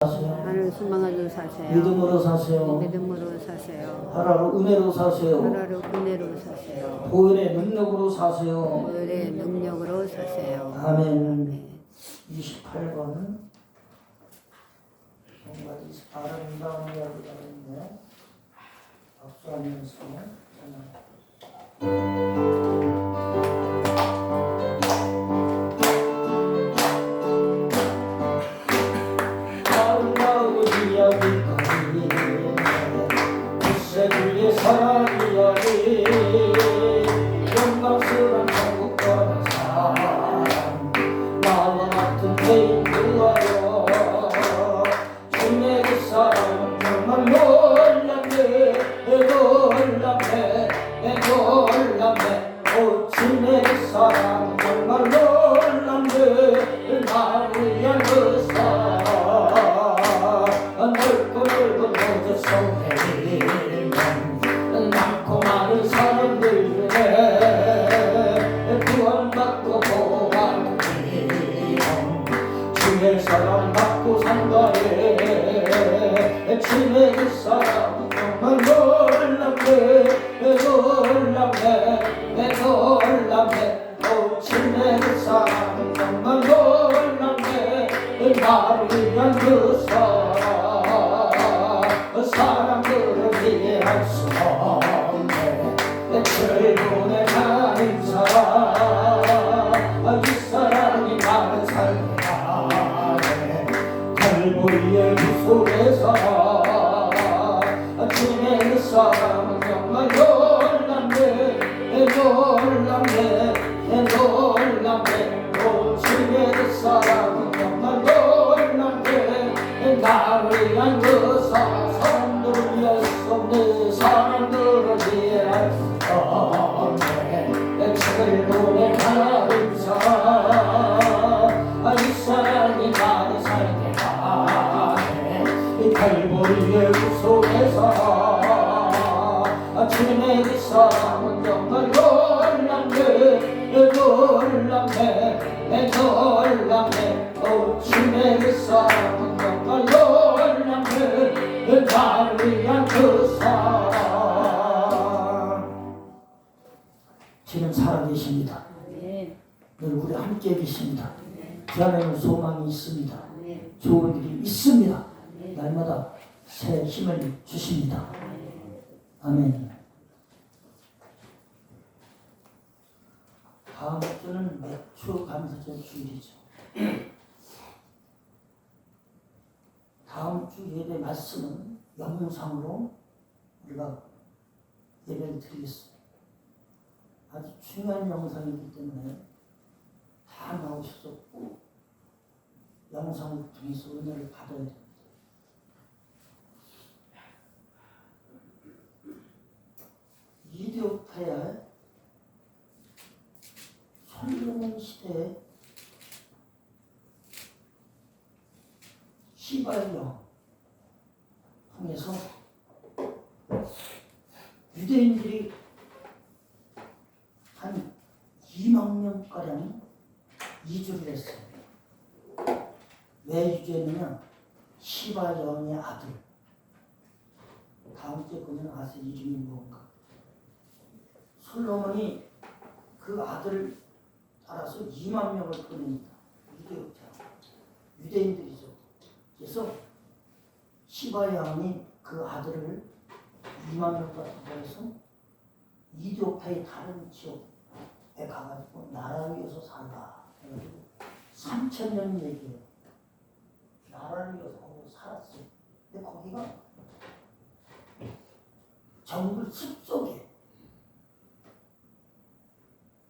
하늘 소망으로 사세요. 믿음으로 사세요. 믿음으로 사세요. 하나로 은혜로 사세요. 하나로 은혜로 사세요. 보혈의 능력으로 사세요. 보혈의 능력으로 사세요. 아멘. 28번은 정말 아름다운 이야기가 있는데 박수하면서 아름다운 이야기가 있네. 글쎄 그의 사랑 이야기 영광스러운 천국 가는 사람 나와 같은 죄인들하여 주님의 그 사랑은 정말 놀랍네 놀랍네 놀랍네 오 주님의 그 사랑은 정말 놀랍네 나를 위한 그 사랑 넓고 넓은 호주 속에 많고 많은 사람들 중에 구원받고 복받는 주의 사랑받고 산다네 주의 그 사랑 정말 놀랍네 놀랍네 놀랍네 오 주의 그 사랑 정말 놀랍네 나를 위한 그 사랑 사람들은 이해할 수 없네 즐거운 나는 사랑 이 사랑이 나를 살게 하네 갈보리의 그 속에서 주님의 그 사랑은 정말 놀랍네 놀랍네 놀랍네 오 주님의 그 사랑은 정말 놀랍네 나를 위한 그 사람들을 이해할 수 없네 사람들을 이해할 수 없네 즐거운 하나님 사랑 이 사랑이 나를 살게 하네 이 갈보리의 그 속에서 주님의 그 사랑은 정말 놀랍네 놀랍네 놀랍네 오 주님의 그 사랑은 정말 놀랍네 나를 위한 그 사랑 주님 살아계십니다. 늘 우리 함께 계십니다. 그 안에는 소망이 있습니다. 좋은 일이 있습니다. 날마다 새 힘을 주십니다. 아멘. 다음 주는 맥주 감사절 주일이죠. 다음 주 예배 말씀은 영상으로 우리가 예배를 드리겠습니다. 아주 중요한 영상이기 때문에 다 나오셔서 꼭 영상을 통해서 은혜를 받아야 됩니다. 이디오파의 솔로몬 시대에 시발령 통해서 유대인들이 한 2만 명가량 이주를 했어요. 왜 이주했느냐? 시발령의 아들. 다음 주에 보면 아세요? 이름이 뭔가. 솔로몬이 그 아들을 따라서 2만 명을 보냅니다. 유대인들이죠. 그래서 시바의 왕이 그 아들을 2만 명과 더해서 이디오파의 다른 지역에 가가지고 나라를 위해서 살라. 해가지고 3,000년 얘기예요. 나라를 위해서 거기 살았어요. 근데 거기가 정글 숲속이에요.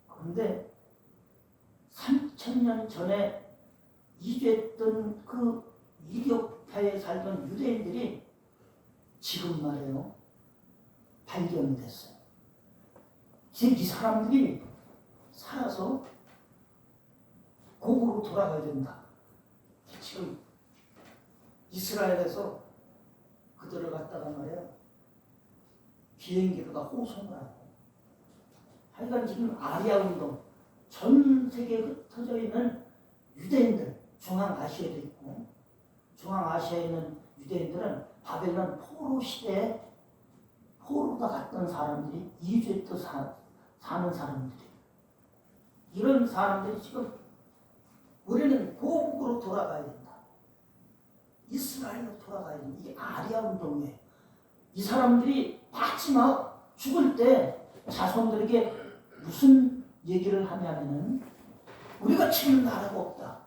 그런데 3,000년 전에 이주했던 그 이디오파에 살던 유대인들이 지금 말이에요. 발견이 됐어요. 이 사람들이 살아서 고국으로 돌아가야 된다. 지금 이스라엘에서 그들을 갖다가 말이에요. 비행기로 다 호송을 하고 하여간 지금 아리아 운동 전 세계에 흩어져 있는 유대인들 중앙아시아도 있고 중앙아시아에 있는 유대인들은 바벨론 포로 시대에 포로가 갔던 사람들이 이집트 사는 사람들이 이런 사람들이 지금 우리는 고국으로 돌아가야 된다. 이스라엘로 돌아가야 된다. 이게 아리아 운동이에요. 이 사람들이 마지막 죽을 때 자손들에게 무슨 얘기를 하냐면은 우리가 치는 나라가 없다.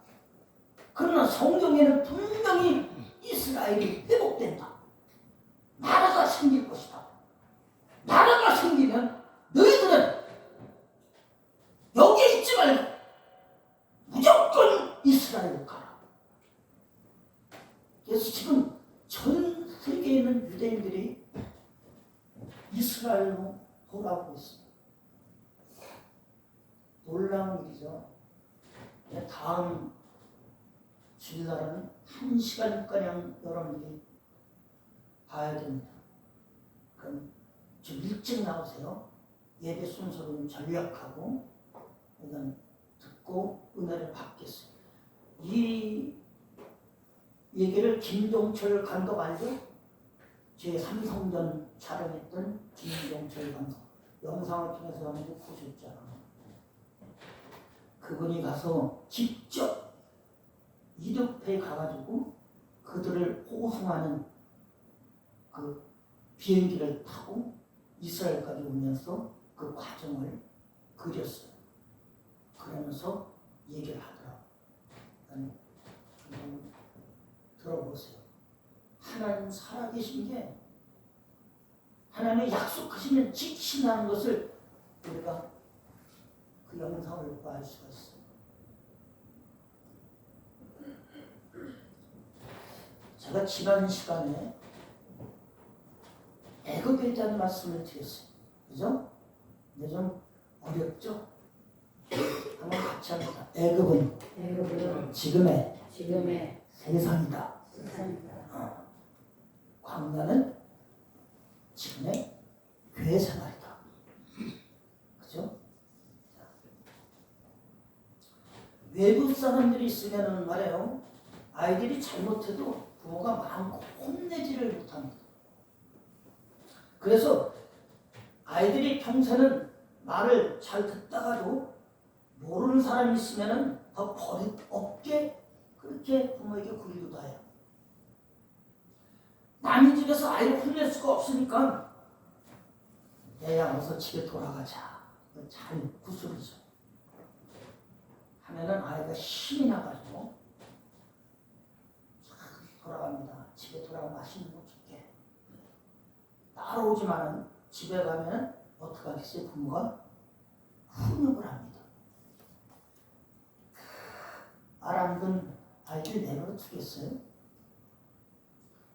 그러나 성경에는 분명히 이스라엘이 회복된다. 나라가 생길 것이다. 나라가 생기면 너희들은 여기에 있지 말고 무조건 이스라엘로 가라. 그래서 지금 전 세계에 있는 유대인들이 이스라엘로 돌아오고 있습니다. 놀라운 일이죠. 다음 주일날은 1시간가량 여러분들이 봐야 됩니다. 그럼 좀 일찍 나오세요. 예배 순서를 전략하고 일단 듣고 은혜를 받겠어요. 이 얘기를 김종철 감독 알죠? 제 삼성전 촬영했던 김종철 감독 영상을 통해서 여러분들 보셨잖아요. 그분이 가서 직접 이륙해 가가지고 그들을 호송하는 그 비행기를 타고 이스라엘까지 오면서 그 과정을 그렸어요. 그러면서 얘기를 하더라고요. 한번 들어보세요. 하나님 살아계신 게 하나님의 약속하시면 지키신다는 것을 우리가 그 영상을 보고 알 수가 있어요. 제가 지난 시간에 애굽에 대한 말씀을 드렸어요. 그죠? 근데 좀 어렵죠? 한번 같이 합니다. 애굽은 지금의 세상이다. 광야는 지금의 교회 생활이다. 그죠? 외국 사람들이 있으면 말이에요. 아이들이 잘못해도 부모가 많고 혼내지를 못합니다. 그래서 아이들이 평소에는 말을 잘 듣다가도 모르는 사람이 있으면 더 버릇 없게 그렇게 부모에게 굴리기도 해요. 남의 집에서 아이를 혼낼 수가 없으니까 얘야 어서 집에 돌아가자. 잘 구슬이죠. 하면은 아이가 힘이 나가지고 돌아갑니다. 집에 돌아가면 맛있는 거 줄게. 따라오지만은 집에 가면은 어떻게 하겠어요? 부모가 훈육을 합니다. 말 안 듣는 아이들 내버려 두겠어요?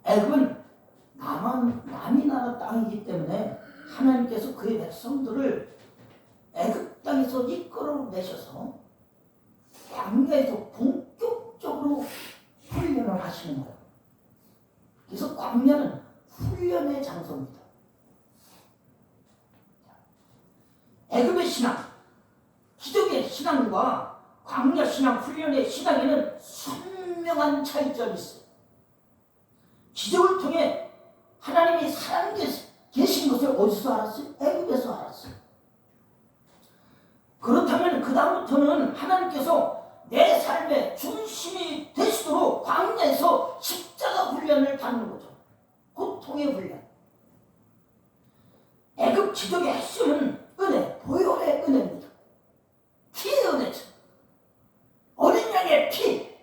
애굽은 남이 나라 땅이기 때문에 하나님께서 그의 백성들을 애굽 땅에서 이끌어내셔서 광야에서 본격적으로 훈련을 하시는 거예요. 그래서 광야는 훈련의 장소입니다. 애굽의 신앙, 기독의 신앙과 광야 신앙, 훈련의 신앙에는 선명한 차이점이 있어요. 기적을 통해 하나님이 살아계신 것을 어디서 알았어요? 애굽에서 알았어요. 그렇다면 그 다음부터는 하나님께서 내 삶의 중심이 되시도록 광야에서 십자가 훈련을 받는 거죠. 고통의 훈련. 애굽 기적의 핵심은 은혜, 보혈의 은혜입니다. 피의 은혜죠. 어린 양의 피.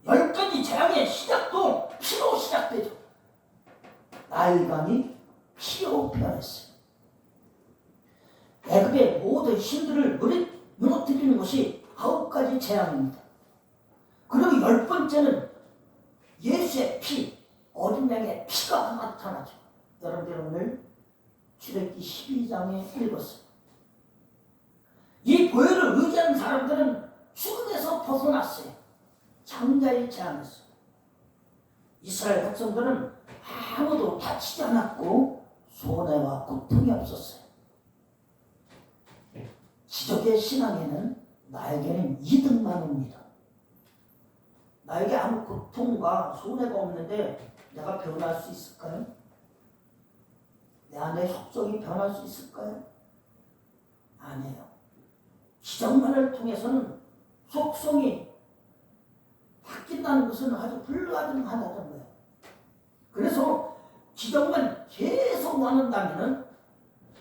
10가지 재앙의 시작도 피로 시작되죠. 나일강이 피로 변했어요. 애굽의 모든 신들을 무너뜨리는 것이 9가지 재앙입니다. 그리고 10번째는 예수의 피, 어린 양의 피가 나타나죠. 여러분들 오늘 출애굽기 12장에 읽었어요. 이 보혈을 의지하는 사람들은 죽음에서 벗어났어요. 장자의 재앙이었어요. 이스라엘 백성들은 아무도 다치지 않았고 손해와 고통이 없었어요. 기적의 신앙에는 나에게는 이득만 옵니다. 나에게 아무 고통과 손해가 없는데 내가 변할 수 있을까요? 내 안에 속성이 변할 수 있을까요? 아니에요. 기적만을 통해서는 속성이 바뀐다는 것은 아주 불가능하다는 거예요. 그래서 기적만 계속 나눈다면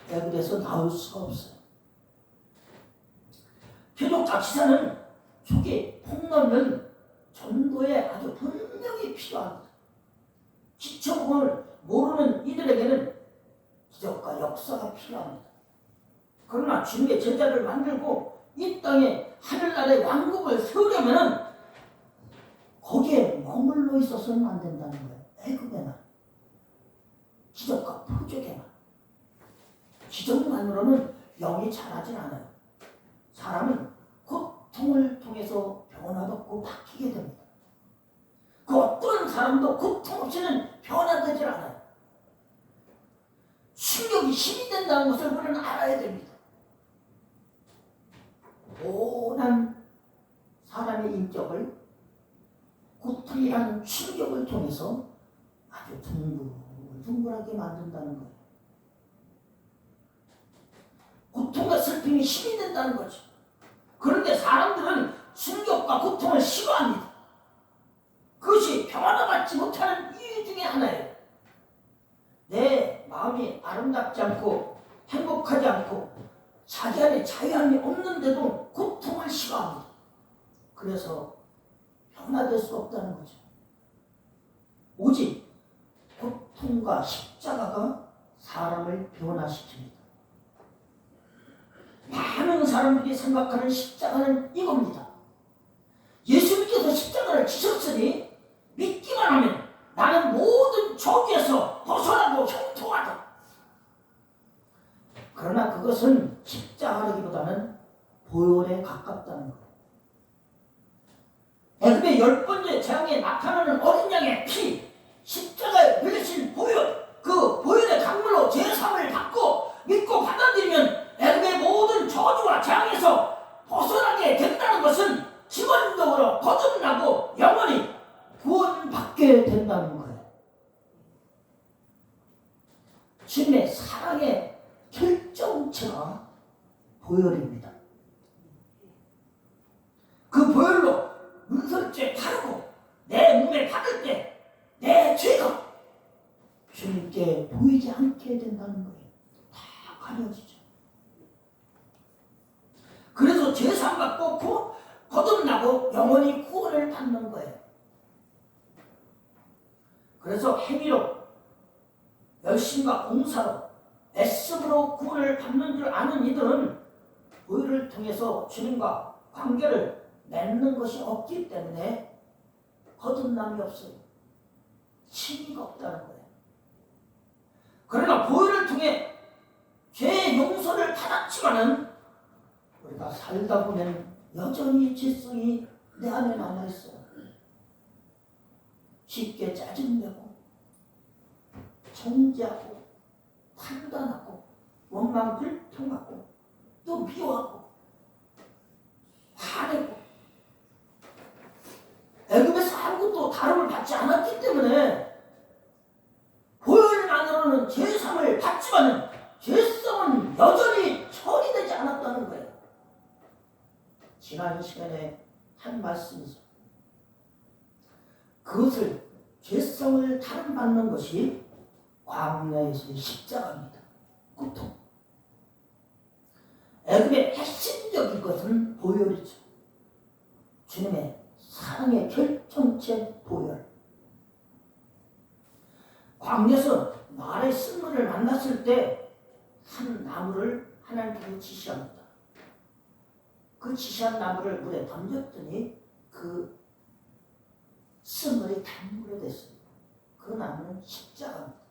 애굽에서 나올 수가 없어요. 표적자 기사는 초기 폭로는 전도에 아주 분명히 필요합니다. 기적을 모르는 이들에게는 기적과 역사가 필요합니다. 그러나 주님의 제자를 만들고 이 땅에 하늘나라의 왕국을 세우려면 거기에 머물러 있어서는 안 된다는 거예요. 애굽에만, 기적과 표적에만. 기적만으로는 영이 자라진 않아요. 사람은 고통을 통해서 변화받고 바뀌게 됩니다. 그 어떤 사람도 고통 없이는 변화되질 않아요. 충격이 힘이 된다는 것을 우리는 알아야 됩니다. 모난 사람의 인격을 고통이라는 충격을 통해서 아주 둥글둥글하게 만든다는 거예요. 고통과 슬픔이 힘이 된다는 거죠. 그런데 사람들은 충격과 고통을 싫어합니다. 그것이 평안받지 못하는 이유 중에 하나예요. 내 마음이 아름답지 않고 행복하지 않고 자기 안에 자유함이 없는데도 고통을 싫어합니다. 그래서 변화될 수 없다는 거죠. 오직 고통과 십자가가 사람을 변화시킵니다. 많은 사람들이 생각하는 십자가는 이겁니다. 예수님께서 십자가를 지셨으니 믿기만 하면 나는 모든 저주에서 벗어나고 형통하다. 그러나 그것은 십자가라기보다는 보혈에 가깝다는 거예요. 애굽의 10번째 재앙에 나타나는 어린 양의 피, 십자가에 흘리신 보혈, 그 보혈의 강물로 제사함을 받고 믿고 받아들이면 애굽의 모든 저주와 재앙에서 벗어나게 된다는 것은 기본적으로 거듭나고 영원히 구원받게 된다는 거예요. 주님의 사랑의 결정체가 보혈입니다. 그 보혈로 문설주에 바르고 내 몸에 받을 때 내 죄가 주님께 보이지 않게 된다는 거예요. 다 가려지죠. 그래서 죄사함 받고 거듭나고 영원히 구원을 받는 거예요. 그래서 행위로 열심과 공사로 애씀으로 구원을 받는 줄 아는 이들은 보혈을 통해서 주님과 관계를 맺는 것이 없기 때문에 거듭남이 없어요. 칭의가 없다는 거예요. 그러나 보혈을 통해 죄의 용서를 받았지만은 우리가 살다 보면 여전히 죄성이 내 안에 남아있어요. 쉽게 짜증내고 정죄하고 판단하고 원망 불평하고 또 미워하고 화내고 애굽에서 아무것도 다름을 받지 않았기 때문에 보혈만으로는 죄사함을 받지만 죄성은 여전히 처리되지 않았다는 거예요. 지난 시간에 한 말씀이죠. 그것을 죄성을 다름받는 것이 광야에서의 십자가입니다. 고통. 애굽의 핵심적인 것은 보혈이죠. 주님의 사랑의 결정체 보혈. 광야에서 말의 쓴물을 만났을 때 한 나무를 하나님께서 지시합니다. 그 지시한 나무를 물에 던졌더니 그 쓴물이 단물이 됐습니다. 그 나무는 십자가입니다.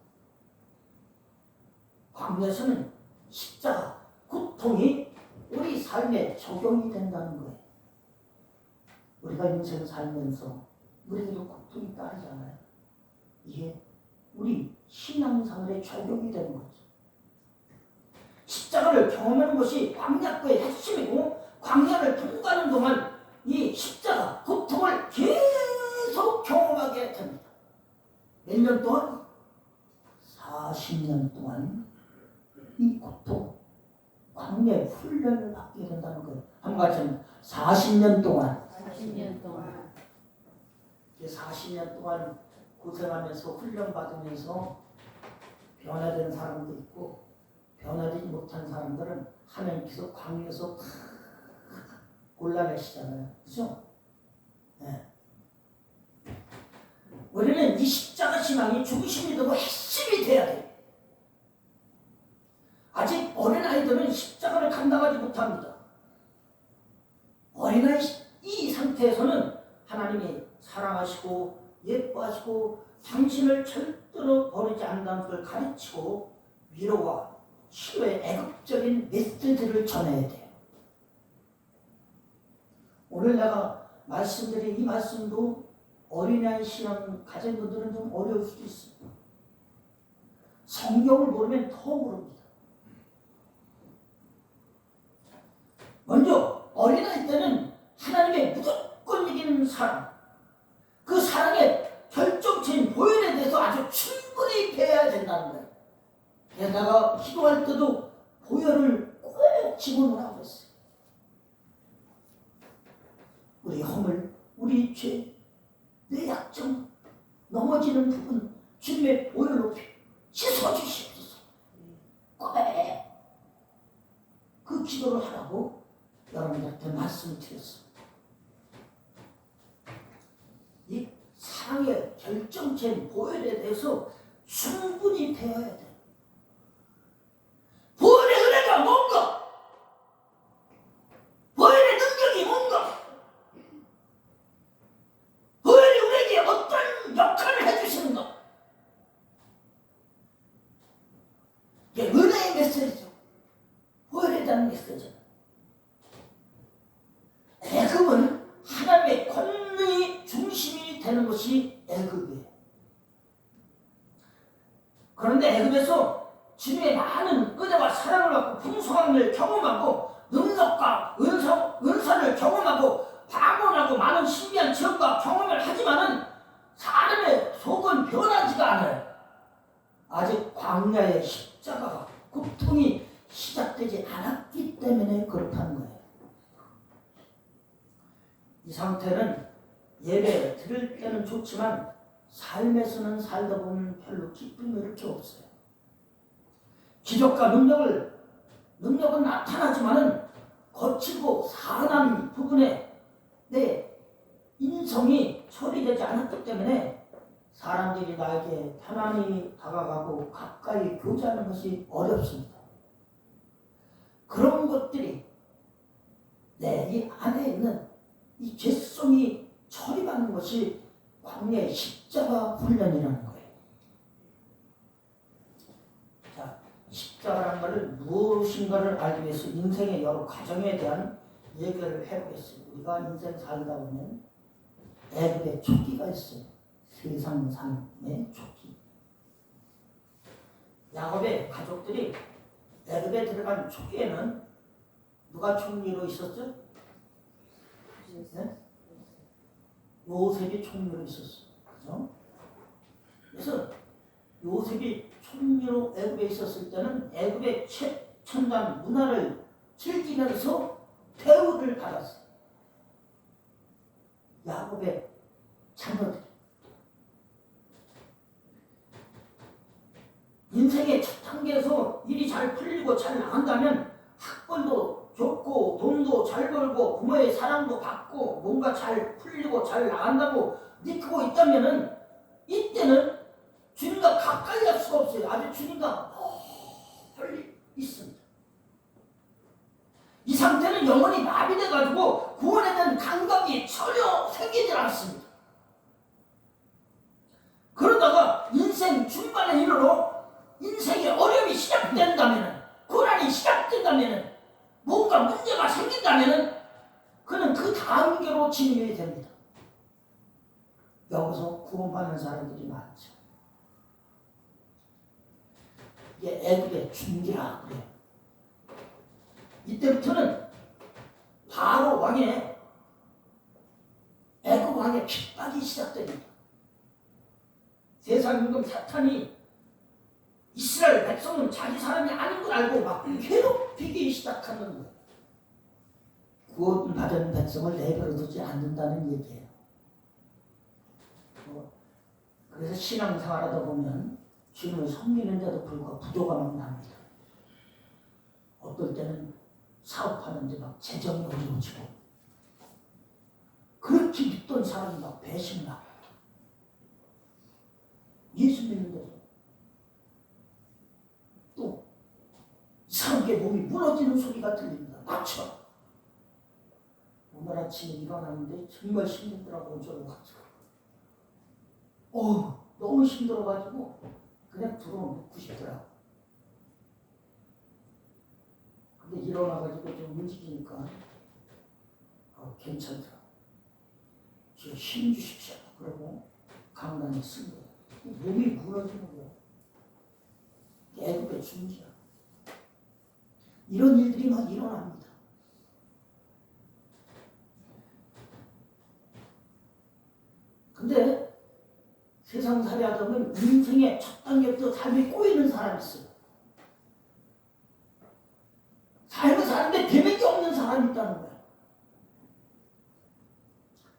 광야에서는 십자가, 고통이 우리 삶에 적용이 된다는 거예요. 우리가 인생을 살면서 우리에게도 고통이 따르잖아요. 이게 우리 신앙생활에 적용이 되는 거죠. 십자가를 경험하는 것이 광야의 핵심이고 광야를 통과하는 동안 이 십자가, 고통을 계속 몇 년 동안? 40년 동안 이 고통, 광야의 훈련을 받게 된다는 거예요. 한 가지 40년 동안. 40년 동안 40년 동안 고생하면서 훈련받으면서 변화된 사람도 있고 변화되지 못한 사람들은 하나님께서 광야에서 다 골라내시잖아요. 그죠? 네. 우리는 이 십자가 신앙이 중심이 되고 핵심이 돼야 돼요. 아직 어린아이들은 십자가를 감당하지 못합니다. 어린아이 이 상태에서는 하나님이 사랑하시고 예뻐하시고 당신을 절대로 버리지 않는다는 걸 가르치고 위로와 치료의 애국적인 메시지를 전해야 돼요. 오늘 내가 말씀드린 이 말씀도 어린아이 신앙 가진 분들은 좀 어려울 수도 있습니다. 성경을 모르면 더 모릅니다. 먼저 어린아이 때는 하나님의 무조건 이기는 사랑, 그 사랑의 결정체인 보혈에 대해서 아주 충분히 배워야 된다는 거예요. 게다가 기도할 때도 보혈을 꼭 집어넣으라고 했어요. 우리 허물, 우리 죄, 내 약점, 넘어지는 부분 주님의 보혈로 씻어주시옵소서. 꼭 그 기도를 하라고 여러분들한테 말씀을 드렸습니다. 이 사랑의 결정체인 보혈에 대해서 충분히 배워야 돼요. 보혈의 은혜가 뭔가? 보혈의 능력이 뭔가? 보혈이 우리에게 어떤 역할을 해주시는가? 이게 은혜의 메시지죠. 보혈에 대한 메시지. 애굽은 하나님의 권능이 중심이 되는 것이 애굽이에요. 그런데 애굽에서 주님의 많은 은혜와 사랑을 받고 풍성함을 경험하고 능력과 은사를 경험하고 방언하고 많은 신비한 체험과 경험을 하지만은 사람의 속은 변하지가 않아요. 아직 광야의 십자가가 고통이 시작되지 않았기 때문에 그렇다는 거예요. 이 상태는 예배 드릴 때는 좋지만 삶에서는 살다 보면 별로 기쁨이 이렇게 없어요. 기적과 능력은 나타나지만은 거칠고 사나운 부분에 내 인성이 처리되지 않았기 때문에 사람들이 나에게 편안히 다가가고 가까이 교제하는 것이 어렵습니다. 그런 것들이 내 이 안에 있는 이 죄성이 처리받는 것이 광야의 십자가 훈련이라는 거예요. 자, 십자가라는 것을 무엇인가를 알기 위해서 인생의 여러 과정에 대한 얘기를 해보겠습니다. 우리가 인생 살다 보면 애굽의 초기가 있어요. 세상상의 초기. 야곱의 가족들이 애굽에 들어간 초기에는 누가 총리로 있었죠? 네? 요셉이 총리로 있었어요. 그죠? 그래서 요셉이 총리로 애굽에 있었을 때는 애굽의 최첨단 문화를 즐기면서 대우를 받았어요. 야곱의 자녀들. 인생의 첫 단계에서 일이 잘 풀리고 잘 나간다면 학벌도 좋고 돈도 잘 벌고 부모의 사랑도 받고 뭔가 잘 풀리고 잘 나간다고 느끼고 있다면은 이때는 주님과 가까이 할 수가 없어요. 아주 주님과 멀리 있습니다. 이 상태는 영혼이 마비돼가지고 구원에 대한 감각이 전혀 생기지 않습니다. 그러다가 인생 중반에 이르러 인생의 어려움이 시작된다면, 고난이 시작된다면, 뭔가 문제가 생긴다면 그는 그 다음 계로 진입이 됩니다. 여기서 구원받는 사람들이 많죠. 이게 애굽의 준기라 그래요. 이때부터는 바로 왕의 애굽 왕의 핍박이 시작됩니다. 세상 임금 사탄이 이스라엘 백성은 자기 사람이 아닌 걸 알고 막 괴롭히기 시작하는 거예요. 구원받은 백성을 내버려 두지 않는다는 얘기예요. 그래서 신앙생활하다 보면 주님을 섬기는데도 불구하고 부도가 막 납니다. 어떨 때는 사업하는데 막 재정이 어려워지고 그렇게 믿던 사람이 막 배신을 하고 예수 믿는데도 또 이상하게 몸이 무너지는 소리가 들립니다. 낮춰. 오늘 아침에 일어났는데 정말 힘들더라고. 어쩌고가지고 너무 힘들어가지고 그냥 들어놓고 싶더라고. 근데 일어나가지고 좀 움직이니까 괜찮더라고. 저 힘 주십시오. 그러고 강단에 쓴 거예요. 몸이 무너지는 거예요. 애국의 중지야. 이런 일들이 막 일어납니다. 근데 세상살이 하다 보면 인생의 첫 단계부터 삶이 꼬이는 사람이 있어요. 삶을 사는데 되는 게 없는 사람이 있다는 거예요.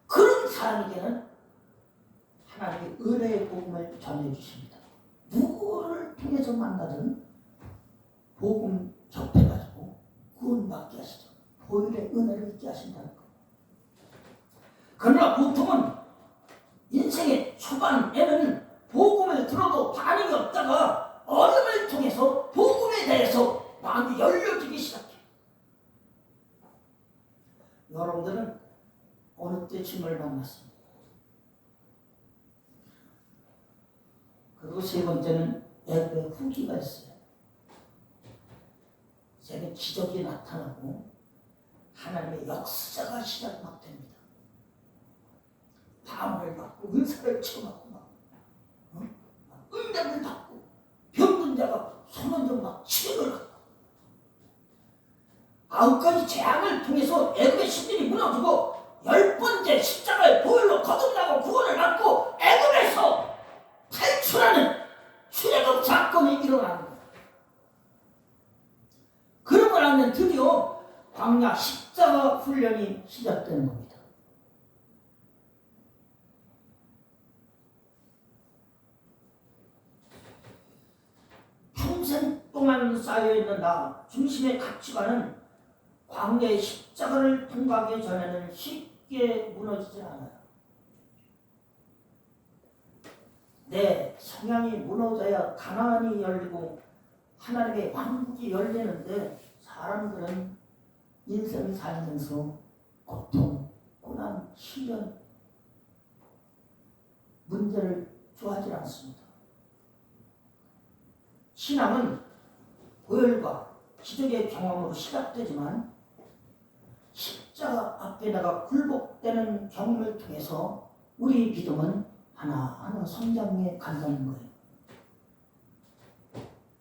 그런 사람에게는 하나님의 은혜의 복음을 전해주십니다. 누구를 통해서 만나든 복음 접해가지고 구원받게 하시죠. 보혈의 은혜를 있게 하신다는 거예요. 그러나 보통은 인생의 초반에는 복음을 들어도 반응이 없다가 어려움을 통해서 복음에 대해서 마음이 열려지기 시작해요. 여러분들은 어느 때 주님을 만났습니다. 그리고 세 번째는 애굽의 후기가 있어요. 세계 기적이 나타나고 하나님의 역사가 시작 됩니다. 방언을 받고 은사를 체험하고 막 응답을 받고 병든 자가 손원정 막 치료를 하고 9가지 재앙을 통해서 애굽의 신들이 무너지고 10번째 십자가의 보혈로 거듭나고 구원을 받고 애굽에서 탈출하는 출애굽 사건이 일어나는 거예요. 그러고 나면 드디어 광야 십자가 훈련이 시작되는 겁니다. 평생 동안 쌓여있는 나 중심의 가치관은 광야의 십자가를 통과하기 전에는 쉽게 무너지지 않아요. 내 성향이 무너져야 가나안이 열리고 하나님의 왕국이 열리는데 사람들은 인생 살면서 고통, 고난, 시련, 문제를 좋아하지 않습니다. 신앙은 보혈과 기적의 경험으로 시작되지만 십자가 앞에 내가 굴복되는 경험을 통해서 우리 믿음은 하나하나 성장해 간다는 거예요.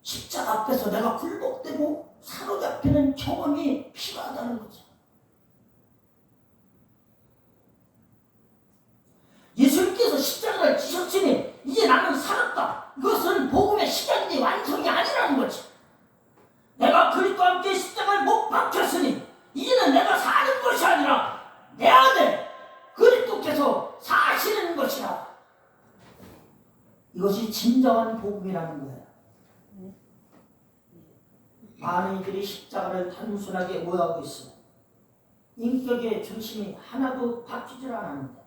십자가 앞에서 내가 굴복되고 사로잡히는 경험이 필요하다는 거죠. 예수님께서 십자가를 지셨으니 이제 나는 살았다. 이것은 복음의 시작이 완성이 아니라는 거지. 내가 그리스도와 함께 십자가를 못 박혔으니 이제는 내가 사는 것이 아니라 내 안에 그리스도께서 사시는 것이라. 이것이 진정한 복음이라는 거예요. 많은 이들이 십자가를 단순하게 오해하고 있어요. 인격의 중심이 하나도 바뀌질 않았는데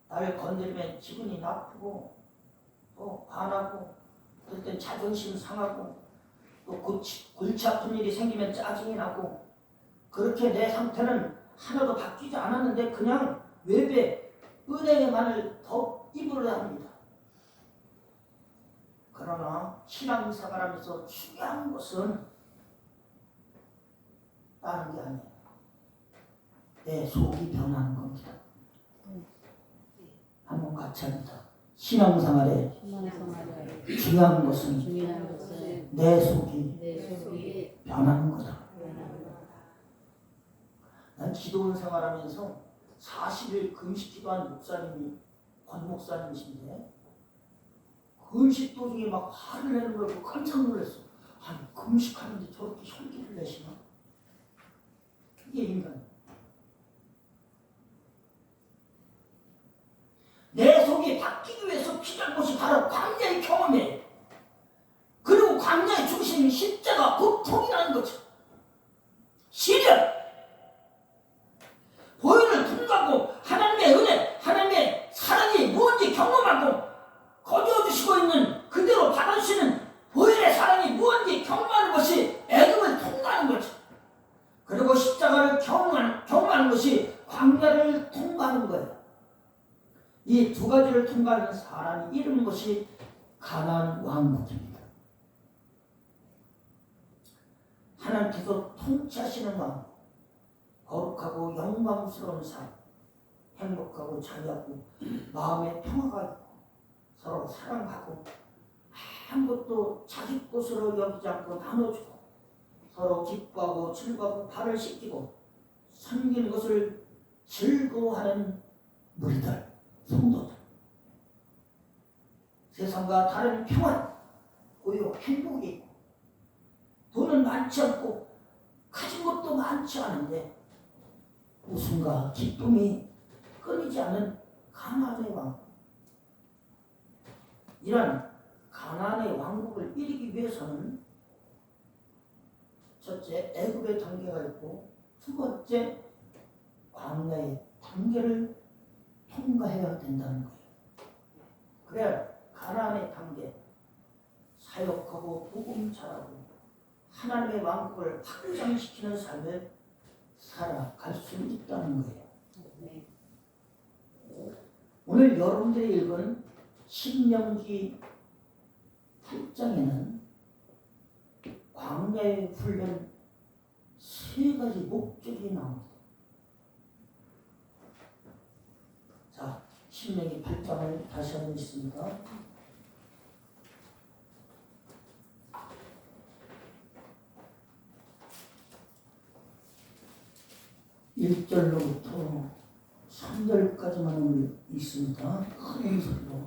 나를 건드리면 기분이 나쁘고 또 화나고 그럴 땐 자존심 상하고 또 골치 아픈 일이 생기면 짜증이 나고 그렇게 내 상태는 하나도 바뀌지 않았는데 그냥 외배 은혜만을 더 입으려 합니다. 그러나 신앙생활하면서 중요한 것은 다른 게 아니에요. 내 속이 변하는 겁니다. 한번 같이 합니다. 신앙생활에 중요한 것은 내 속이 변하는 거다. 난 기도원 생활하면서 40일 금식 기도한 목사님이 권 목사님이신데 금식 도중에 막 화를 내는 걸 보고 깜짝 놀랐어. 아니 금식하는데 저렇게 혈기를 내시나? 이게 인간. 내 속이 바뀌기 위해서 필요한 것이 바로 광야의 경험이에요. 그리고 광야의 중심이 십자가 고통이라는 거죠. 시련. 보혈을 통과하고 하나님의 은혜, 하나님의 사랑이 무엇인지 경험하고 거두어주시고 있는 그대로 받아주시는 보혈의 사랑이 무엇인지 경험하는 것이 애굽을 통과하는 거죠. 그리고 십자가를 경험하는 것이 광야를 통과하는 거예요. 이 두 가지를 통과하는 사람이 이루는 것이 가나안 왕국입니다. 하나님께서 통치하시는 왕국, 거룩하고 영광스러운 삶, 행복하고 자유하고 마음에 평화가 있고 서로 사랑하고 아무것도 자기 것으로 여기지 않고 나눠주고 서로 기뻐하고 즐거워하고 발을 씻기고 섬기는 것을 즐거워하는 무리들, 성도들. 세상과 다른 평안, 고요, 행복이 있고 돈은 많지 않고 가진 것도 많지 않은데 웃음과 기쁨이 끊이지 않는 가나안의 왕국. 이런 가나안의 왕국을 이루기 위해서는 첫째, 애굽의 단계가 있고 두 번째, 광야의 단계를 통과해야 된다는 거예요. 그래야 가나안의 단계, 사역하고 복음 전하고 하나님의 왕국을 확장시키는 삶을 살아갈 수 있다는 거예요. 오늘 여러분들이 읽은 신명기 8장에는 광야의 훈련 세 가지 목적이 나옵니다. 자, 신명기 8장을 다시 한번 읽습니다. 1절로부터 3절까지만 오늘 읽습니다. 큰 소리로.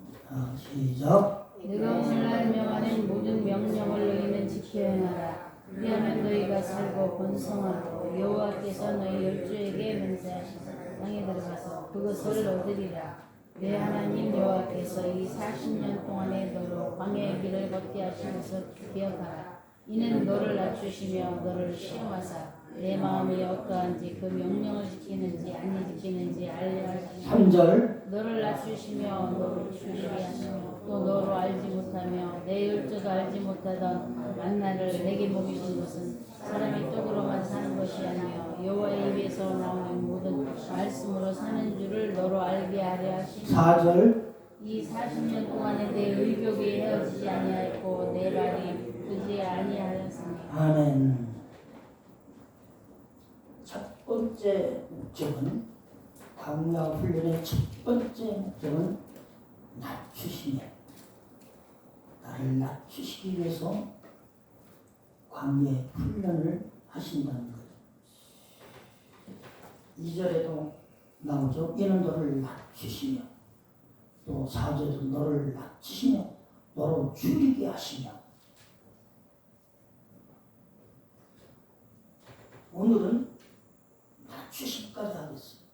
시작. 내가 오늘날 명하는 모든 명령을 너희는 지켜야 하라. 그리하면 너희가 살고 번성하고 여호와께서 너희 열조에게 맹세하시사 땅에 들어가서 그것을 얻으리라. 내 하나님 여호와께서 이 40년 동안에 너로 광야의 길을 걷게 하신 것을 기억하라. 이는 너를 낮추시며 너를 시험하사 내 마음이 어떠한지 그 명령을 지키는지 아니 지키는지 알려 하시며 3절. 너를 낮추시며 너를 추리게 하시며 또 너로 알지 못하며 내 열조가 알지 못하던 만나를 내게 먹이신 것은 사람의 떡으로만 사는 것이 아니요 여호와의 입에서 나오는 모든 말씀으로 사는 줄을 너로 알게 하려 하시며 4절. 이 40년 동안에 내 의복이 헤어지지 아니하였고 내 발이 뜨지 아니하였으니 아멘. 첫 번째 목적은 광야 훈련의 첫 번째 목적은 낮추시며 나를 낮추시기 위해서 광야 훈련을 하신다는 거예요. 2절에도 나오죠. 이는 너를 낮추시며 또 4절에도 너를 낮추시며 너로 줄이게 하시며 오늘은 낮추심까지 하겠습니다.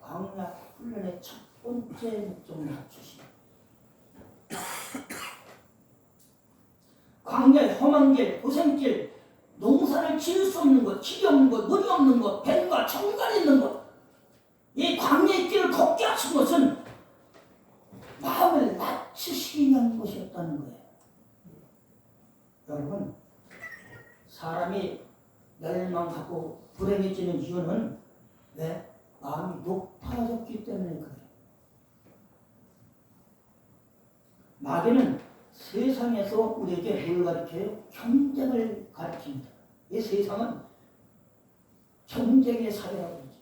광야 훈련의 첫 번째 목적은 낮추심. 광야의 험한 길, 고생길, 농사를 지을 수 없는 것, 길이 없는 것, 물이 없는 것, 뱀과 정갈이 있는 것, 이 광야의 길을 걷게 하신 것은 마음을 낮추시기 위한 것이었다는 거예요. 여러분, 사람이 멸망하고 불행해지는 이유는 왜? 마음이 높아졌기 때문에 그래요. 마귀는 세상에서 우리에게 뭘 가르쳐요? 경쟁을 가르칩니다. 이 세상은 경쟁의 사회라고 그러죠.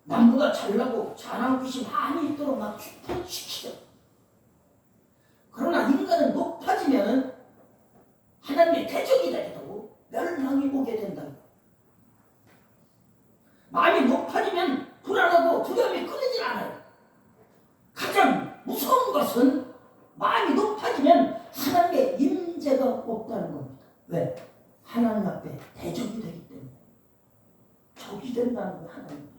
남보다 잘나고 잘하는 것이 많이 있도록 막 추천시키죠. 그러나 인간은 높아지면 하나님의 대적이 되기도 하고 멸망이 오게 된다고. 마음이 높아지면 불안하고 두려움이 끊이질 않아요. 가장 무서운 것은 왜? 하나님 앞에 대적이 되기 때문에. 적이 된다는 게 하나님이에요.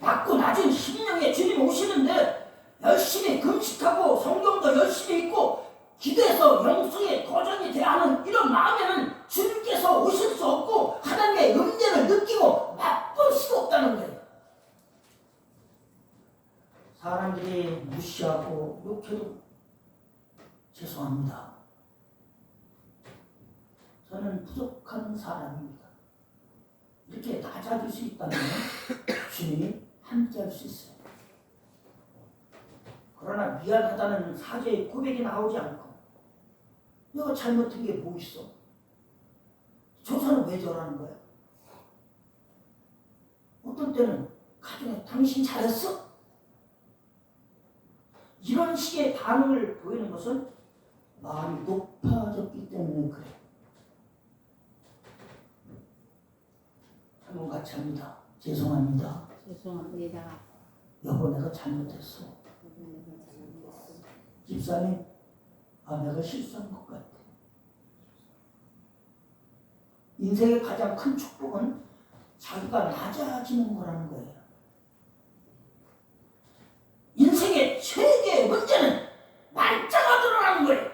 낮고 낮은 심령에 주님 오시는데 열심히 금식하고 성경도 열심히 읽고 기도해서 영성에 도전이 돼야 하는 이런 마음에는 주님께서 오실 수 없고 하나님의 은혜를 느끼고 맛볼 수가 없다는 거예요. 사람들이 무시하고 욕해도 죄송합니다. 저는 부족한 사람입니다. 이렇게 낮아질 수 있다면 주님이 함께 할 수 있어요. 그러나 미안하다는 사죄의 고백이 나오지 않고 내가 잘못한 게 뭐 있어? 조사는 왜 저러는 거야? 어떤 때는 가정에 당신 잘했어? 이런 식의 반응을 보이는 것은 마음이 높아졌기 때문에 그래. 한번 같이 합니다. 죄송합니다. 죄송합니다. 여보 내가 잘못했어. 집사님 내가 실수한 것 같아. 인생의 가장 큰 축복은 자기가 낮아지는 거라는 거예요. 인생의 최대의 문제는 말자가 드러나는 거예요.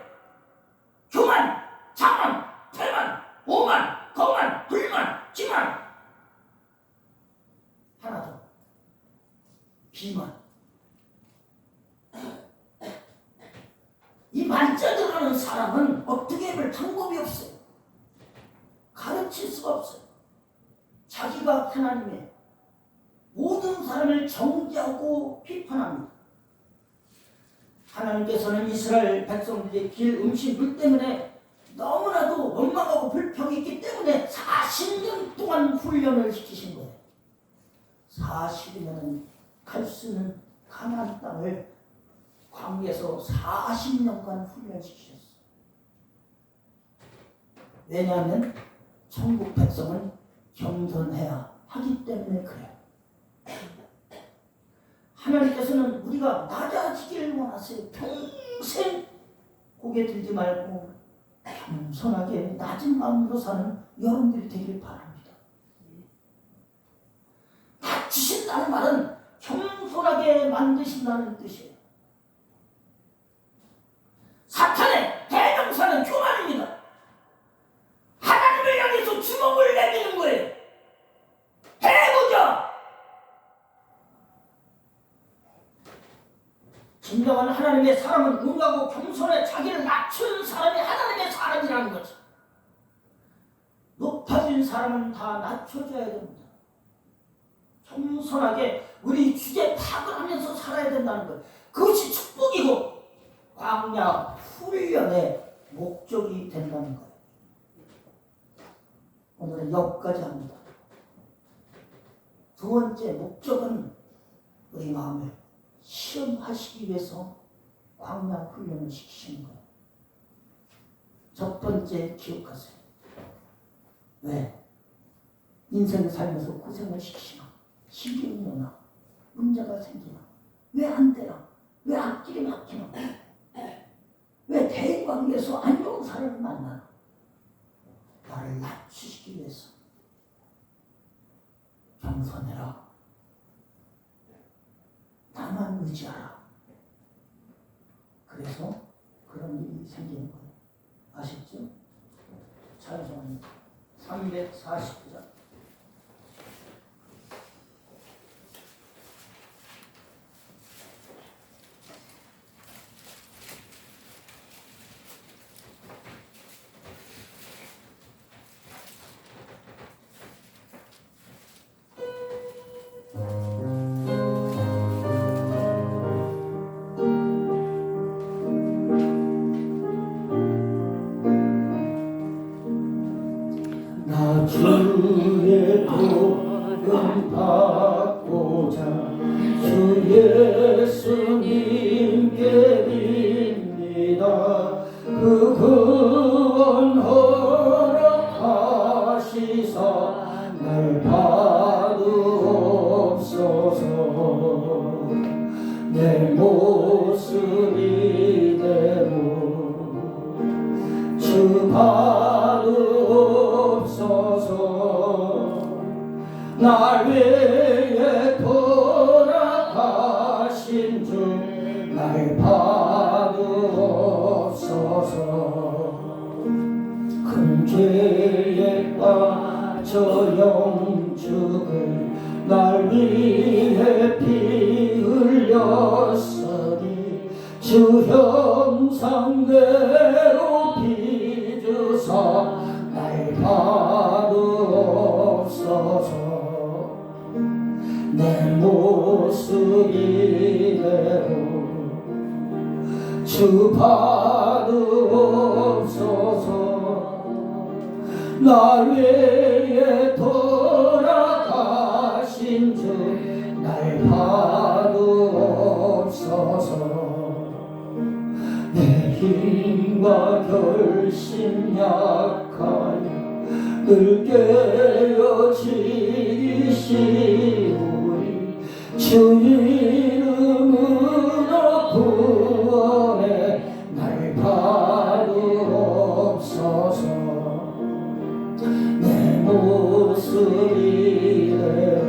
교만, 자만, 태만, 오만, 거만, 불만, 기만. 하나 더. 비만. 이 말자 들어가는 사람은 어떻게 해볼 방법이 없어요. 가르칠 수가 없어요. 자기가 하나님의 모든 사람을 정죄하고 비판합니다. 하나님께서는 이스라엘 백성들의 길 음식 물 때문에 너무나도 원망하고 불평이 있기 때문에 40년 동안 훈련을 시키신 거예요. 40년은 갈 수 있는 가나안 땅을 광야에서 40년간 훈련시키셨어요. 왜냐하면 천국 백성은 겸손해야 하기 때문에 그래요. 하나님께서는 우리가 낮아지기를 원하세요. 평생 고개 들지 말고 겸손하게 낮은 마음으로 사는 여러분들이 되길 바랍니다. 낮추신다는 말은 겸손하게 만드신다는 뜻이에요. 사탄의 대명사는 교만입니다. 하나님을 향해서 주먹을 내미는 거예요. 해보자. 진정한 하나님의 사람은 응하고 겸손해 자기를 낮추는 사람이 하나님의 사람이라는 거죠. 높아진 사람은 다 낮춰줘야 됩니다. 겸손하게 우리 주제 파악을 하면서 살아야 된다는 거예요. 그것이 축복이고 광야 훈련의 목적이 된다는 거예요. 오늘은 여기까지 합니다. 두 번째 목적은 우리 마음을 시험하시기 위해서 광야 훈련을 시키시는 거예요. 첫 번째 기억하세요. 왜? 인생을 살면서 고생을 시키시나? 시기운이 오나? 문제가 생기나? 왜 안 되나? 왜 앞길이 막히나? 왜 대인관계에서 안 좋은 사람을 만나나? 나를 낮추시기 위해서 겸손해라. 나만 의지하라. 그래서 그런 일이 생기는 거예요. 아셨죠? 찬송합니다. 349장. 주의 복음 받고자 주 예수님께 빕니다. 그 구원 허락하시사 날 받으옵소서. 내 모습 이대로 날 위해 돌아가신 주 날 받으옵소서. 큰 죄에 빠져 영죽을 날 위해 피 흘렸으니 주 형상대로 빚으사 날 받으옵소서. 내 모습 이대로 주 받으옵소서. 날 위해 돌아가신 주 날 받으옵소서. 내 힘과 결심 약하여 늘 깨어지시오니 주 이름으로 구원해 날 받으옵소서. 내 모습 이대로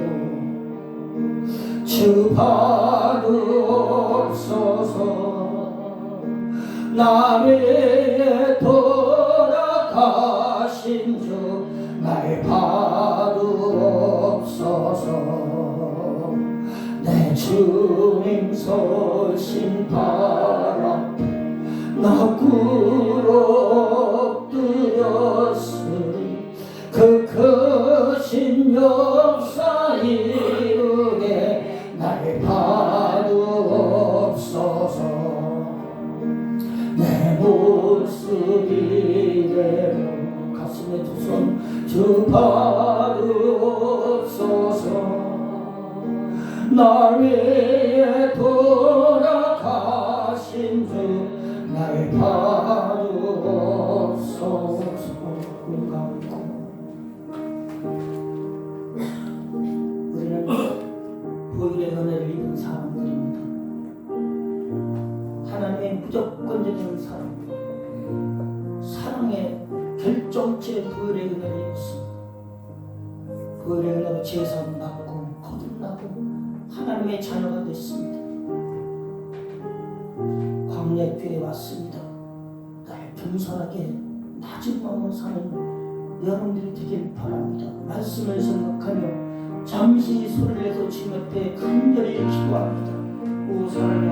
주 받으옵소서. 날 위해 돌아가신 주 날 받으옵소서. 내 주님 서신 발 앞에 나 꿇어 엎드렸으니 그 크신 역사 이루게 날 받으옵소서. 내 모습 이대로 가슴에 두 손 주 받으옵소서. 날 위해 돌아가신 주 날 받으옵소서. 눈 감고 우리는 보혈의 은혜를 입은 사람들입니다. 하나님의 무조건적인 사랑, 사랑의 결정체 보혈의 은혜를 입었습니다. 보혈의 은혜로 제사를 받고 거듭나고 하나님의 자녀가 됐습니다. 광야교회에 왔습니다. 날 겸손하게 낮은 마음으로 사는 여러분들이 되길 바랍니다. 말씀을 생각하며 잠시 소리를 내서 주님 앞에 간절히 기도합니다. 오 사랑의